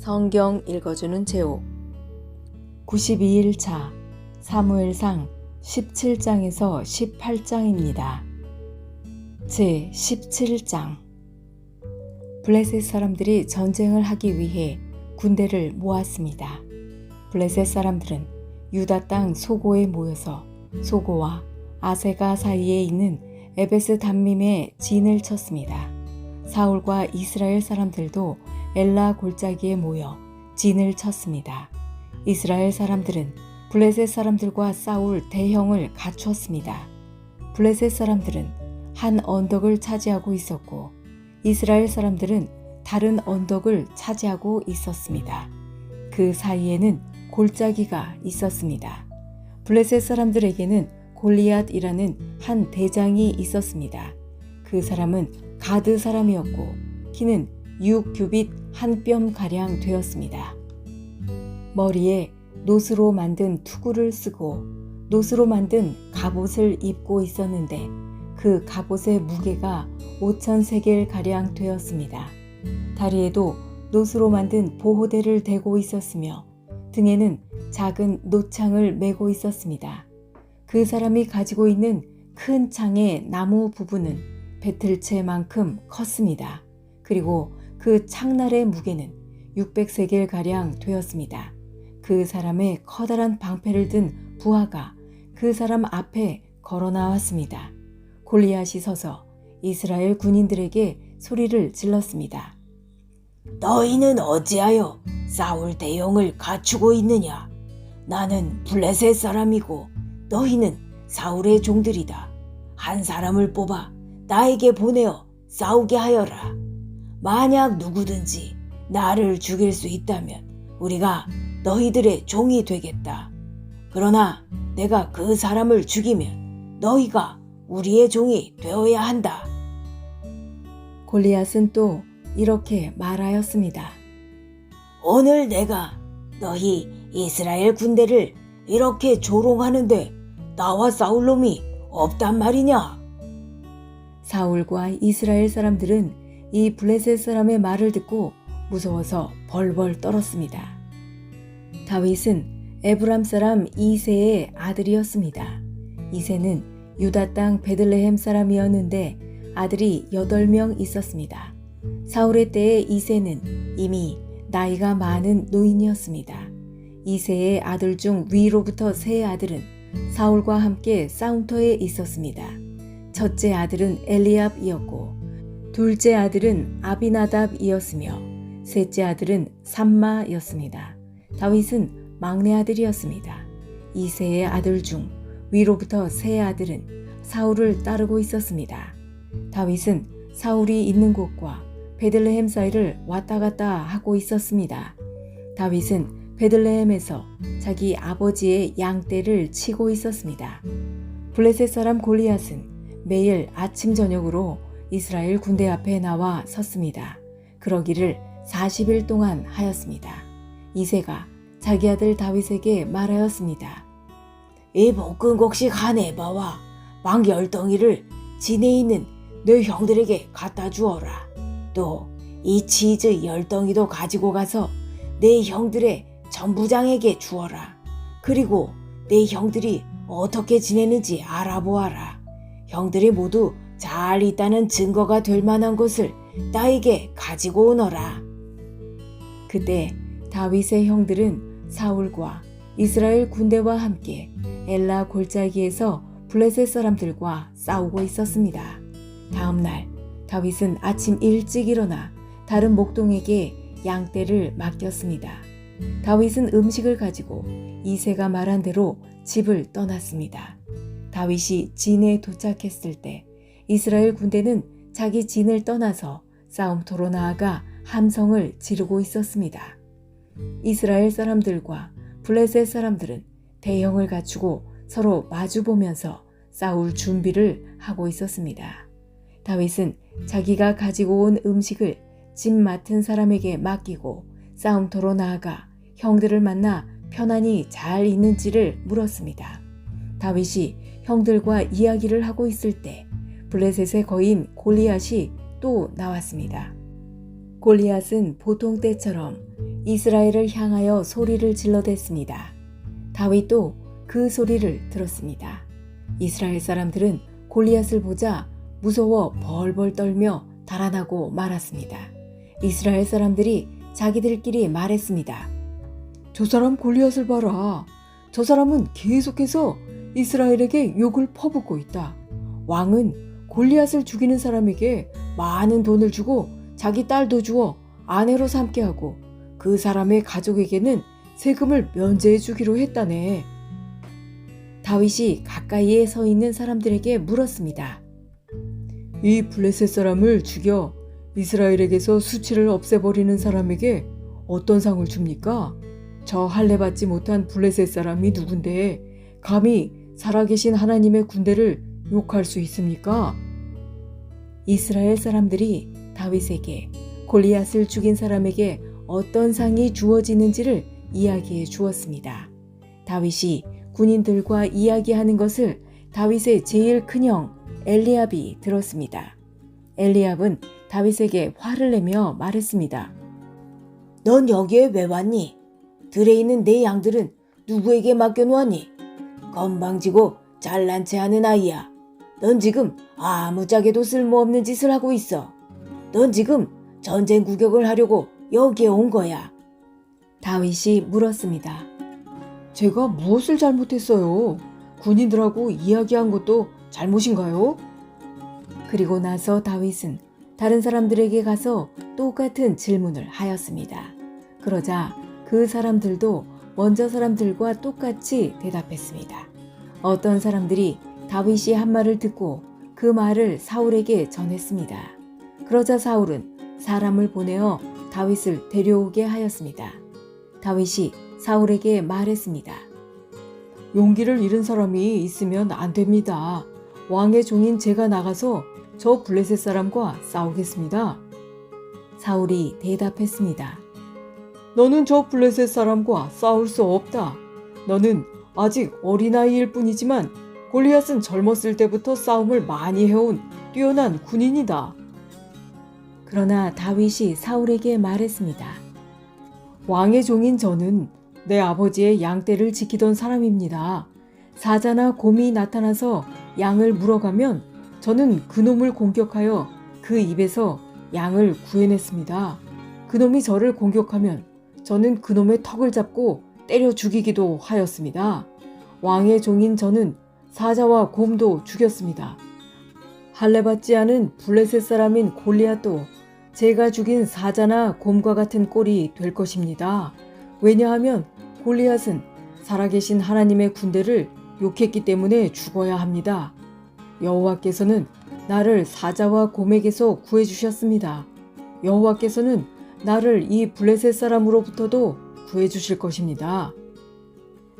성경 읽어주는 제옥 92일차 사무엘상 17장에서 18장입니다. 제 17장 블레셋 사람들이 전쟁을 하기 위해 군대를 모았습니다. 블레셋 사람들은 유다 땅 소고에 모여서 소고와 아세가 사이에 있는 에베스 담밈에 진을 쳤습니다. 사울과 이스라엘 사람들도 엘라 골짜기에 모여 진을 쳤습니다. 이스라엘 사람들은 블레셋 사람들과 싸울 대형을 갖추었습니다. 블레셋 사람들은 한 언덕을 차지하고 있었고 이스라엘 사람들은 다른 언덕을 차지하고 있었습니다. 그 사이에는 골짜기가 있었습니다. 블레셋 사람들에게는 골리앗이라는 한 대장이 있었습니다. 그 사람은 가드 사람이었고 키는 6규빗 한 뼘가량 되었습니다. 머리에 노스로 만든 투구를 쓰고 노스로 만든 갑옷을 입고 있었는데 그 갑옷의 무게가 5,000세겔가량 되었습니다. 다리에도 노스로 만든 보호대를 대고 있었으며 등에는 작은 노창을 메고 있었습니다. 그 사람이 가지고 있는 큰 창의 나무 부분은 배틀채만큼 컸습니다. 그리고 그 창날의 무게는 600세겔가량 되었습니다. 그 사람의 커다란 방패를 든 부하가 그 사람 앞에 걸어 나왔습니다. 골리앗이 서서 이스라엘 군인들에게 소리를 질렀습니다. 너희는 어찌하여 싸울 대용을 갖추고 있느냐? 나는 블레셋 사람이고 너희는 사울의 종들이다. 한 사람을 뽑아 나에게 보내어 싸우게 하여라. 만약 누구든지 나를 죽일 수 있다면 우리가 너희들의 종이 되겠다. 그러나 내가 그 사람을 죽이면 너희가 우리의 종이 되어야 한다. 골리앗은 또 이렇게 말하였습니다. 오늘 내가 너희 이스라엘 군대를 이렇게 조롱하는데 나와 싸울 놈이 없단 말이냐? 사울과 이스라엘 사람들은 이 블레셋 사람의 말을 듣고 무서워서 벌벌 떨었습니다. 다윗은 에브람 사람 이새의 아들이었습니다. 이새는 유다 땅 베들레헴 사람이었는데 아들이 8명 있었습니다. 사울의 때에 이새는 이미 나이가 많은 노인이었습니다. 이새의 아들 중 위로부터 세 아들은 사울과 함께 싸움터에 있었습니다. 첫째 아들은 엘리압이었고 둘째 아들은 아비나답이었으며 셋째 아들은 삼마였습니다. 다윗은 막내 아들이었습니다. 이새의 아들 중 위로부터 세 아들은 사울을 따르고 있었습니다. 다윗은 사울이 있는 곳과 베들레헴 사이를 왔다 갔다 하고 있었습니다. 다윗은 베들레헴에서 자기 아버지의 양떼를 치고 있었습니다. 블레셋 사람 골리앗은 매일 아침 저녁으로 이스라엘 군대 앞에 나와 섰습니다. 그러기를 40일 동안 하였습니다. 이새가 자기 아들 다윗에게 말하였습니다. 이 볶음곡식 한 에바와 빵 10덩이를 진에 있는 내 형들에게 갖다 주어라. 또 이 치즈 10덩이도 가지고 가서 내 형들의 전부장에게 주어라. 그리고 내 형들이 어떻게 지내는지 알아보아라. 형들이 모두 잘 있다는 증거가 될 만한 것을 나에게 가지고 오너라. 그때 다윗의 형들은 사울과 이스라엘 군대와 함께 엘라 골짜기에서 블레셋 사람들과 싸우고 있었습니다. 다음 날 다윗은 아침 일찍 일어나 다른 목동에게 양떼를 맡겼습니다. 다윗은 음식을 가지고 이새가 말한 대로 집을 떠났습니다. 다윗이 진에 도착했을 때 이스라엘 군대는 자기 진을 떠나서 싸움터로 나아가 함성을 지르고 있었습니다. 이스라엘 사람들과 블레셋 사람들은 대형을 갖추고 서로 마주보면서 싸울 준비를 하고 있었습니다. 다윗은 자기가 가지고 온 음식을 집 맡은 사람에게 맡기고 싸움터로 나아가 형들을 만나 편안히 잘 있는지를 물었습니다. 다윗이 형들과 이야기를 하고 있을 때 블레셋의 거인 골리앗이 또 나왔습니다. 골리앗은 보통 때처럼 이스라엘을 향하여 소리를 질러댔습니다. 다윗도 그 소리를 들었습니다. 이스라엘 사람들은 골리앗을 보자 무서워 벌벌 떨며 달아나고 말았습니다. 이스라엘 사람들이 자기들끼리 말했습니다. 저 사람 골리앗을 봐라. 저 사람은 계속해서 이스라엘에게 욕을 퍼붓고 있다. 왕은 골리앗을 죽이는 사람에게 많은 돈을 주고 자기 딸도 주어 아내로 삼게 하고 그 사람의 가족에게는 세금을 면제해 주기로 했다네. 다윗이 가까이에 서 있는 사람들에게 물었습니다. 이 블레셋 사람을 죽여 이스라엘에게서 수치를 없애버리는 사람에게 어떤 상을 줍니까? 저 할례받지 못한 블레셋 사람이 누군데 감히 살아계신 하나님의 군대를 욕할 수 있습니까? 이스라엘 사람들이 다윗에게 골리앗을 죽인 사람에게 어떤 상이 주어지는지를 이야기해 주었습니다. 다윗이 군인들과 이야기하는 것을 다윗의 제일 큰형 엘리압이 들었습니다. 엘리압은 다윗에게 화를 내며 말했습니다. 넌 여기에 왜 왔니? 들에 있는 내 양들은 누구에게 맡겨놓았니? 건방지고 잘난 체 하는 아이야. 넌 지금 아무짝에도 쓸모없는 짓을 하고 있어. 넌 지금 전쟁 구경을 하려고 여기에 온 거야. 다윗이 물었습니다. 제가 무엇을 잘못했어요? 군인들하고 이야기한 것도 잘못인가요? 그리고 나서 다윗은 다른 사람들에게 가서 똑같은 질문을 하였습니다. 그러자 그 사람들도 먼저 사람들과 똑같이 대답했습니다. 어떤 사람들이 다윗이 한 말을 듣고 그 말을 사울에게 전했습니다. 그러자 사울은 사람을 보내어 다윗을 데려오게 하였습니다. 다윗이 사울에게 말했습니다. 용기를 잃은 사람이 있으면 안 됩니다. 왕의 종인 제가 나가서 저 블레셋 사람과 싸우겠습니다. 사울이 대답했습니다. 너는 저 블레셋 사람과 싸울 수 없다. 너는 아직 어린아이일 뿐이지만 골리앗은 젊었을 때부터 싸움을 많이 해온 뛰어난 군인이다. 그러나 다윗이 사울에게 말했습니다. 왕의 종인 저는 내 아버지의 양떼를 지키던 사람입니다. 사자나 곰이 나타나서 양을 물어가면 저는 그놈을 공격하여 그 입에서 양을 구해냈습니다. 그놈이 저를 공격하면 저는 그놈의 턱을 잡고 때려 죽이기도 하였습니다. 왕의 종인 저는 사자와 곰도 죽였습니다. 할례받지 않은 블레셋 사람인 골리앗도 제가 죽인 사자나 곰과 같은 꼴이 될 것입니다. 왜냐하면 골리앗은 살아계신 하나님의 군대를 욕했기 때문에 죽어야 합니다. 여호와께서는 나를 사자와 곰에게서 구해주셨습니다. 여호와께서는 나를 이 블레셋 사람으로부터도 구해주실 것입니다.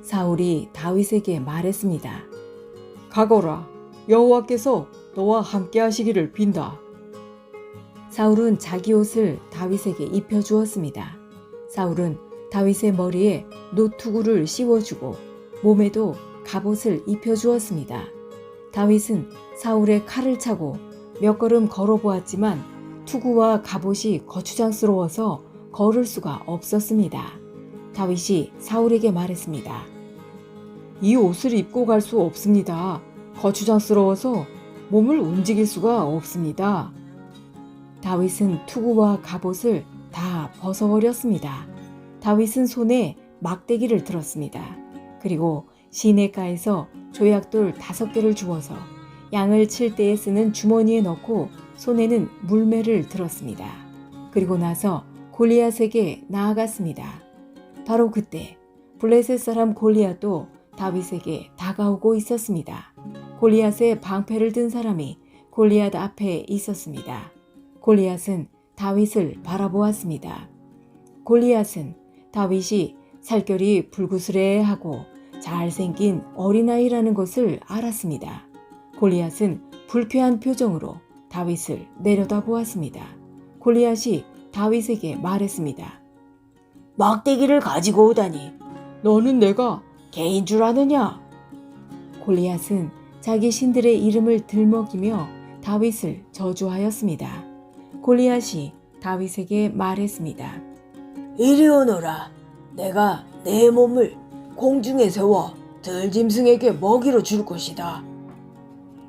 사울이 다윗에게 말했습니다. 가거라, 여호와께서 너와 함께 하시기를 빈다. 사울은 자기 옷을 다윗에게 입혀주었습니다. 사울은 다윗의 머리에 노투구를 씌워주고 몸에도 갑옷을 입혀주었습니다. 다윗은 사울의 칼을 차고 몇 걸음 걸어보았지만 투구와 갑옷이 거추장스러워서 걸을 수가 없었습니다. 다윗이 사울에게 말했습니다. 이 옷을 입고 갈 수 없습니다. 거추장스러워서 몸을 움직일 수가 없습니다. 다윗은 투구와 갑옷을 다 벗어버렸습니다. 다윗은 손에 막대기를 들었습니다. 그리고 시냇가에서 조약돌 5개를 주워서 양을 칠 때에 쓰는 주머니에 넣고 손에는 물매를 들었습니다. 그리고 나서 골리앗에게 나아갔습니다. 바로 그때 블레셋 사람 골리앗도 다윗에게 다가오고 있었습니다. 골리앗의 방패를 든 사람이 골리앗 앞에 있었습니다. 골리앗은 다윗을 바라보았습니다. 골리앗은 다윗이 살결이 불구스레하고 잘생긴 어린아이라는 것을 알았습니다. 골리앗은 불쾌한 표정으로 다윗을 내려다보았습니다. 골리앗이 다윗에게 말했습니다. 막대기를 가지고 오다니 너는 내가 개인 줄 아느냐? 골리앗은 자기 신들의 이름을 들먹이며 다윗을 저주하였습니다. 골리앗이 다윗에게 말했습니다. 이리 오너라. 내가 내 몸을 공중에 세워 들짐승에게 먹이로 줄 것이다.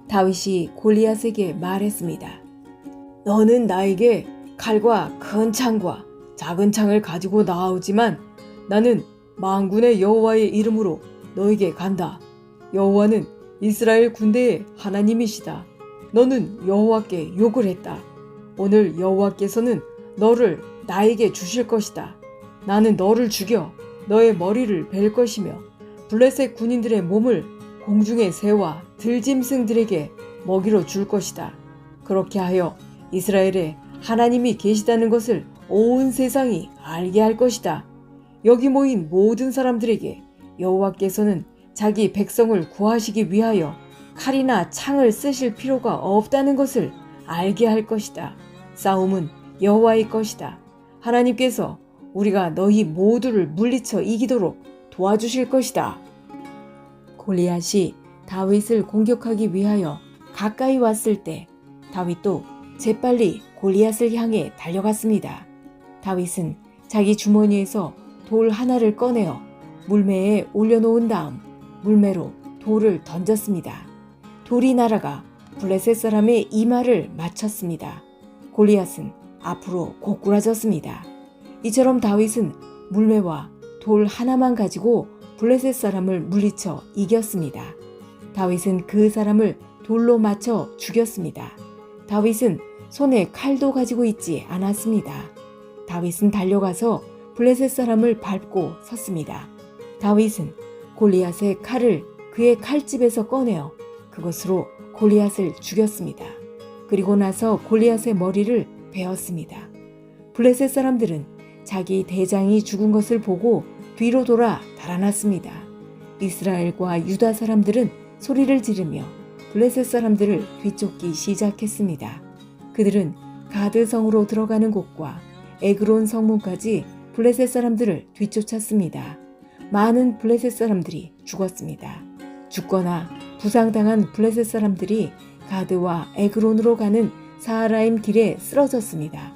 다윗이 골리앗에게 말했습니다. 너는 나에게 칼과 큰 창과 작은 창을 가지고 나오지만 나는 만군의 여호와의 이름으로 너에게 간다. 여호와는 이스라엘 군대의 하나님이시다. 너는 여호와께 욕을 했다. 오늘 여호와께서는 너를 나에게 주실 것이다. 나는 너를 죽여 너의 머리를 벨 것이며 블레셋 군인들의 몸을 공중에 새와 들짐승들에게 먹이로 줄 것이다. 그렇게 하여 이스라엘에 하나님이 계시다는 것을 온 세상이 알게 할 것이다. 여기 모인 모든 사람들에게 여호와께서는 자기 백성을 구하시기 위하여 칼이나 창을 쓰실 필요가 없다는 것을 알게 할 것이다. 싸움은 여호와의 것이다. 하나님께서 우리가 너희 모두를 물리쳐 이기도록 도와주실 것이다. 골리앗이 다윗을 공격하기 위하여 가까이 왔을 때 다윗도 재빨리 골리앗을 향해 달려갔습니다. 다윗은 자기 주머니에서 돌 하나를 꺼내어 물매에 올려놓은 다음 물매로 돌을 던졌습니다. 돌이 날아가 블레셋 사람의 이마를 맞췄습니다. 골리앗은 앞으로 고꾸라졌습니다. 이처럼 다윗은 물매와 돌 하나만 가지고 블레셋 사람을 물리쳐 이겼습니다. 다윗은 그 사람을 돌로 맞춰 죽였습니다. 다윗은 손에 칼도 가지고 있지 않았습니다. 다윗은 달려가서 블레셋 사람을 밟고 섰습니다. 다윗은 골리앗의 칼을 그의 칼집에서 꺼내어 그것으로 골리앗을 죽였습니다. 그리고 나서 골리앗의 머리를 베었습니다. 블레셋 사람들은 자기 대장이 죽은 것을 보고 뒤로 돌아 달아났습니다. 이스라엘과 유다 사람들은 소리를 지르며 블레셋 사람들을 뒤쫓기 시작했습니다. 그들은 가드 성으로 들어가는 곳과 에그론 성문까지 블레셋 사람들을 뒤쫓았습니다. 많은 블레셋 사람들이 죽었습니다. 죽거나 부상당한 블레셋 사람들이 가드와 에그론으로 가는 사하라임 길에 쓰러졌습니다.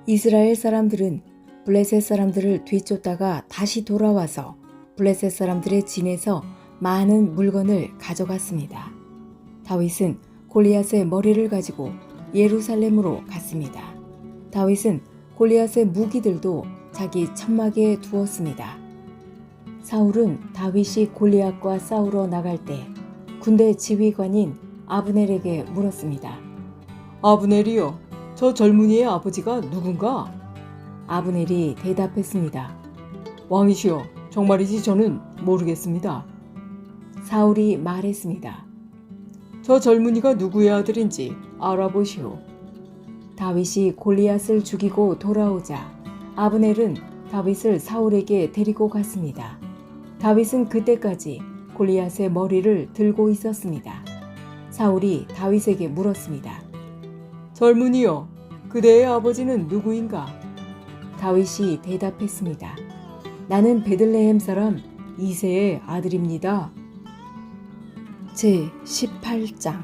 이스라엘 사람들은 블레셋 사람들을 뒤쫓다가 다시 돌아와서 블레셋 사람들의 진에서 많은 물건을 가져갔습니다. 다윗은 골리앗의 머리를 가지고 예루살렘으로 갔습니다. 다윗은 골리앗의 무기들도 자기 천막에 두었습니다. 사울은 다윗이 골리앗과 싸우러 나갈 때 군대 지휘관인 아브넬에게 물었습니다. 아브넬이여, 저 젊은이의 아버지가 누군가? 아브넬이 대답했습니다. 왕이시여, 정말이지 저는 모르겠습니다. 사울이 말했습니다. 저 젊은이가 누구의 아들인지 알아보시오. 다윗이 골리앗을 죽이고 돌아오자 아브넬은 다윗을 사울에게 데리고 갔습니다. 다윗은 그때까지 골리앗의 머리를 들고 있었습니다. 사울이 다윗에게 물었습니다. 젊은이여, 그대의 아버지는 누구인가? 다윗이 대답했습니다. 나는 베들레헴 사람 이새의 아들입니다. 제18장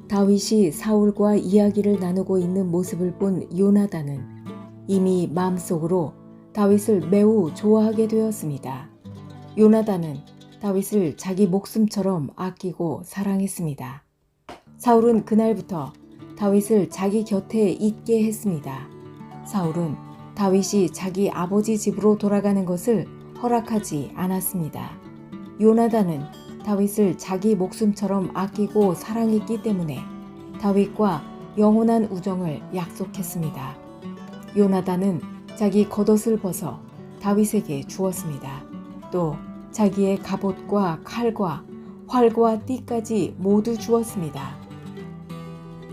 다윗이 사울과 이야기를 나누고 있는 모습을 본 요나단은 이미 마음속으로 다윗을 매우 좋아하게 되었습니다. 요나단은 다윗을 자기 목숨처럼 아끼고 사랑했습니다. 사울은 그날부터 다윗을 자기 곁에 있게 했습니다. 사울은 다윗이 자기 아버지 집으로 돌아가는 것을 허락하지 않았습니다. 요나단은 다윗을 자기 목숨처럼 아끼고 사랑했기 때문에 다윗과 영원한 우정을 약속했습니다. 요나단은 자기 겉옷을 벗어 다윗에게 주었습니다. 또 자기의 갑옷과 칼과 활과 띠까지 모두 주었습니다.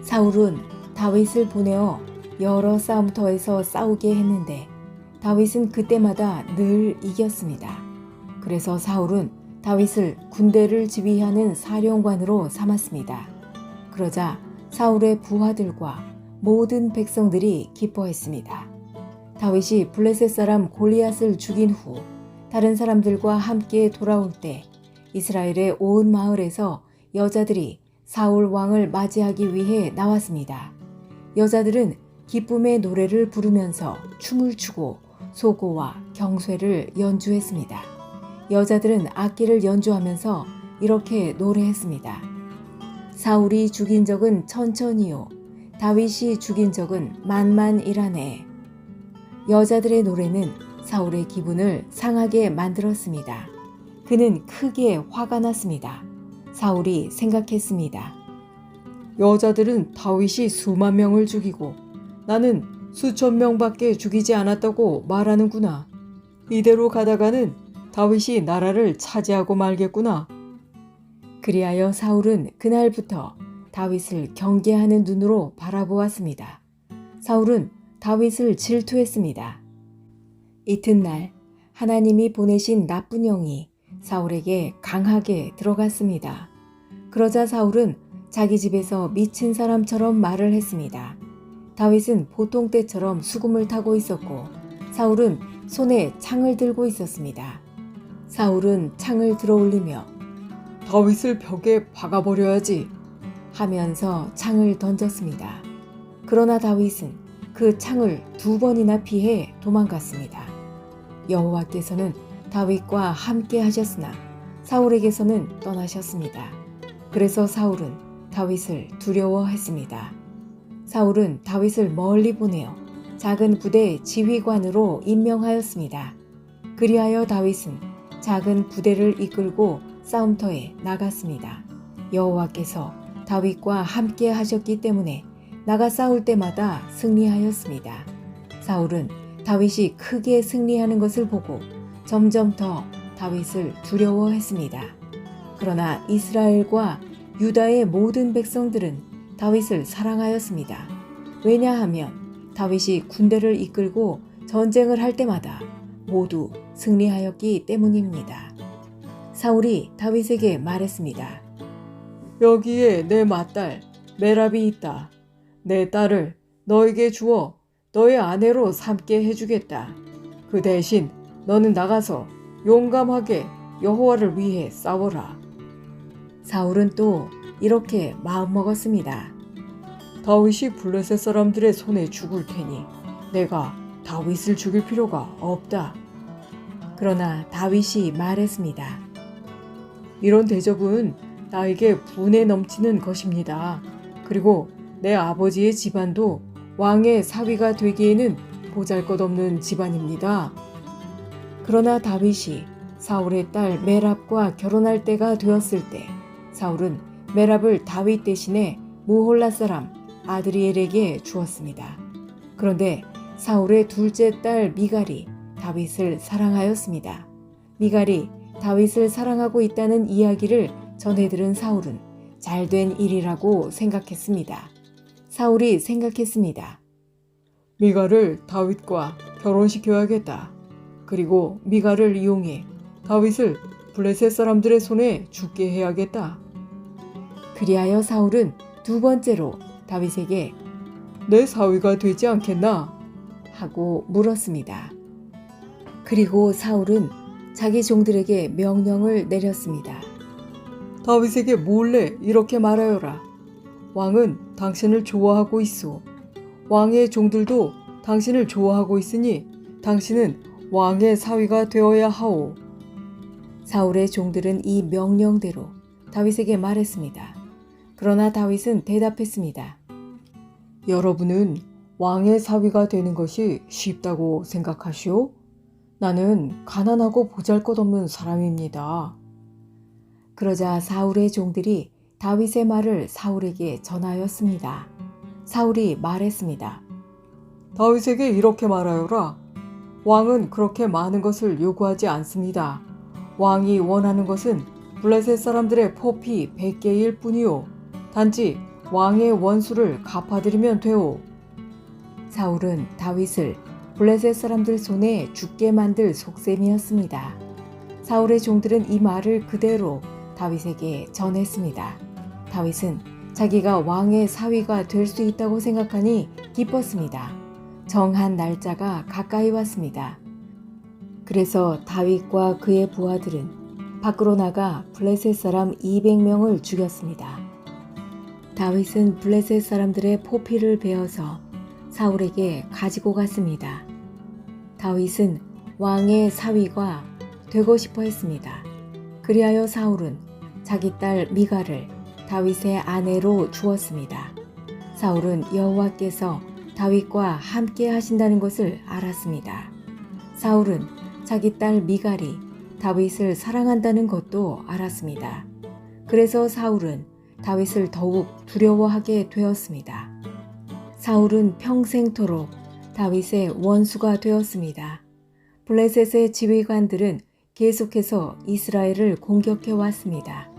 사울은 다윗을 보내어 여러 싸움터에서 싸우게 했는데 다윗은 그때마다 늘 이겼습니다. 그래서 사울은 다윗을 군대를 지휘하는 사령관으로 삼았습니다. 그러자 사울의 부하들과 모든 백성들이 기뻐했습니다. 다윗이 블레셋 사람 골리앗을 죽인 후 다른 사람들과 함께 돌아올 때 이스라엘의 온 마을에서 여자들이 사울 왕을 맞이하기 위해 나왔습니다. 여자들은 기쁨의 노래를 부르면서 춤을 추고 소고와 경쇠를 연주했습니다. 여자들은 악기를 연주하면서 이렇게 노래했습니다. 사울이 죽인 적은 천천히요. 다윗이 죽인 적은 만만이라네. 여자들의 노래는 사울의 기분을 상하게 만들었습니다. 그는 크게 화가 났습니다. 사울이 생각했습니다. 여자들은 다윗이 수만 명을 죽이고 나는 수천 명밖에 죽이지 않았다고 말하는구나. 이대로 가다가는 다윗이 나라를 차지하고 말겠구나. 그리하여 사울은 그날부터 다윗을 경계하는 눈으로 바라보았습니다. 사울은 다윗을 질투했습니다. 이튿날 하나님이 보내신 나쁜 영이 사울에게 강하게 들어갔습니다. 그러자 사울은 자기 집에서 미친 사람처럼 말을 했습니다. 다윗은 보통 때처럼 수금을 타고 있었고 사울은 손에 창을 들고 있었습니다. 사울은 창을 들어올리며 다윗을 벽에 박아버려야지 하면서 창을 던졌습니다. 그러나 다윗은 그 창을 2번이나 피해 도망갔습니다. 여호와께서는 다윗과 함께 하셨으나 사울에게서는 떠나셨습니다. 그래서 사울은 다윗을 두려워했습니다. 사울은 다윗을 멀리 보내어 작은 부대 지휘관으로 임명하였습니다. 그리하여 다윗은 작은 부대를 이끌고 싸움터에 나갔습니다. 여호와께서 다윗과 함께 하셨기 때문에 나가 싸울 때마다 승리하였습니다. 사울은 다윗이 크게 승리하는 것을 보고 점점 더 다윗을 두려워했습니다. 그러나 이스라엘과 유다의 모든 백성들은 다윗을 사랑하였습니다. 왜냐하면 다윗이 군대를 이끌고 전쟁을 할 때마다 모두 승리하였기 때문입니다. 사울이 다윗에게 말했습니다. 여기에 내 맏딸 메랍이 있다. 내 딸을 너에게 주어 너의 아내로 삼게 해주겠다. 그 대신 너는 나가서 용감하게 여호와를 위해 싸워라. 사울은 또 이렇게 마음먹었습니다. 다윗이 블레셋 사람들의 손에 죽을 테니 내가 다윗을 죽일 필요가 없다. 그러나 다윗이 말했습니다. 이런 대접은 나에게 분에 넘치는 것입니다. 그리고 내 아버지의 집안도 왕의 사위가 되기에는 보잘것없는 집안입니다. 그러나 다윗이 사울의 딸 메랍과 결혼할 때가 되었을 때 사울은 메랍을 다윗 대신에 무홀라 사람 아드리엘에게 주었습니다. 그런데 사울의 둘째 딸 미갈이 다윗을 사랑하였습니다. 미갈이 다윗을 사랑하고 있다는 이야기를 전해 들은 사울은 잘된 일이라고 생각했습니다. 사울이 생각했습니다. 미갈을 다윗과 결혼시켜야겠다. 그리고 미갈을 이용해 다윗을 블레셋 사람들의 손에 죽게 해야겠다. 그리하여 사울은 2번째로 다윗에게 내 사위가 되지 않겠나? 하고 물었습니다. 그리고 사울은 자기 종들에게 명령을 내렸습니다. 다윗에게 몰래 이렇게 말하여라. 왕은 당신을 좋아하고 있소. 왕의 종들도 당신을 좋아하고 있으니 당신은 왕의 사위가 되어야 하오. 사울의 종들은 이 명령대로 다윗에게 말했습니다. 그러나 다윗은 대답했습니다. 여러분은 왕의 사위가 되는 것이 쉽다고 생각하시오? 나는 가난하고 보잘것없는 사람입니다. 그러자 사울의 종들이 다윗의 말을 사울에게 전하였습니다. 사울이 말했습니다. 다윗에게 이렇게 말하여라. 왕은 그렇게 많은 것을 요구하지 않습니다. 왕이 원하는 것은 블레셋 사람들의 포피 100개일 뿐이요. 단지 왕의 원수를 갚아드리면 되오. 사울은 다윗을 블레셋 사람들 손에 죽게 만들 속셈이었습니다. 사울의 종들은 이 말을 그대로 다윗에게 전했습니다. 다윗은 자기가 왕의 사위가 될 수 있다고 생각하니 기뻤습니다. 정한 날짜가 가까이 왔습니다. 그래서 다윗과 그의 부하들은 밖으로 나가 블레셋 사람 200명을 죽였습니다. 다윗은 블레셋 사람들의 포피를 베어서 사울에게 가지고 갔습니다. 다윗은 왕의 사위가 되고 싶어 했습니다. 그리하여 사울은 자기 딸 미갈을 다윗의 아내로 주었습니다. 사울은 여호와께서 다윗과 함께 하신다는 것을 알았습니다. 사울은 자기 딸 미갈이 다윗을 사랑한다는 것도 알았습니다. 그래서 사울은 다윗을 더욱 두려워하게 되었습니다. 사울은 평생토록 다윗의 원수가 되었습니다. 블레셋의 지휘관들은 계속해서 이스라엘을 공격해 왔습니다.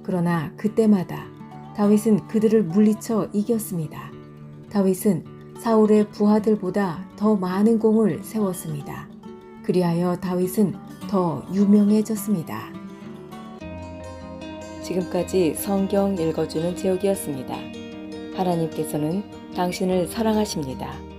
그러나 그때마다 다윗은 그들을 물리쳐 이겼습니다. 다윗은 사울의 부하들보다 더 많은 공을 세웠습니다. 그리하여 다윗은 더 유명해졌습니다. 지금까지 성경 읽어주는 제옥이었습니다. 하나님께서는 당신을 사랑하십니다.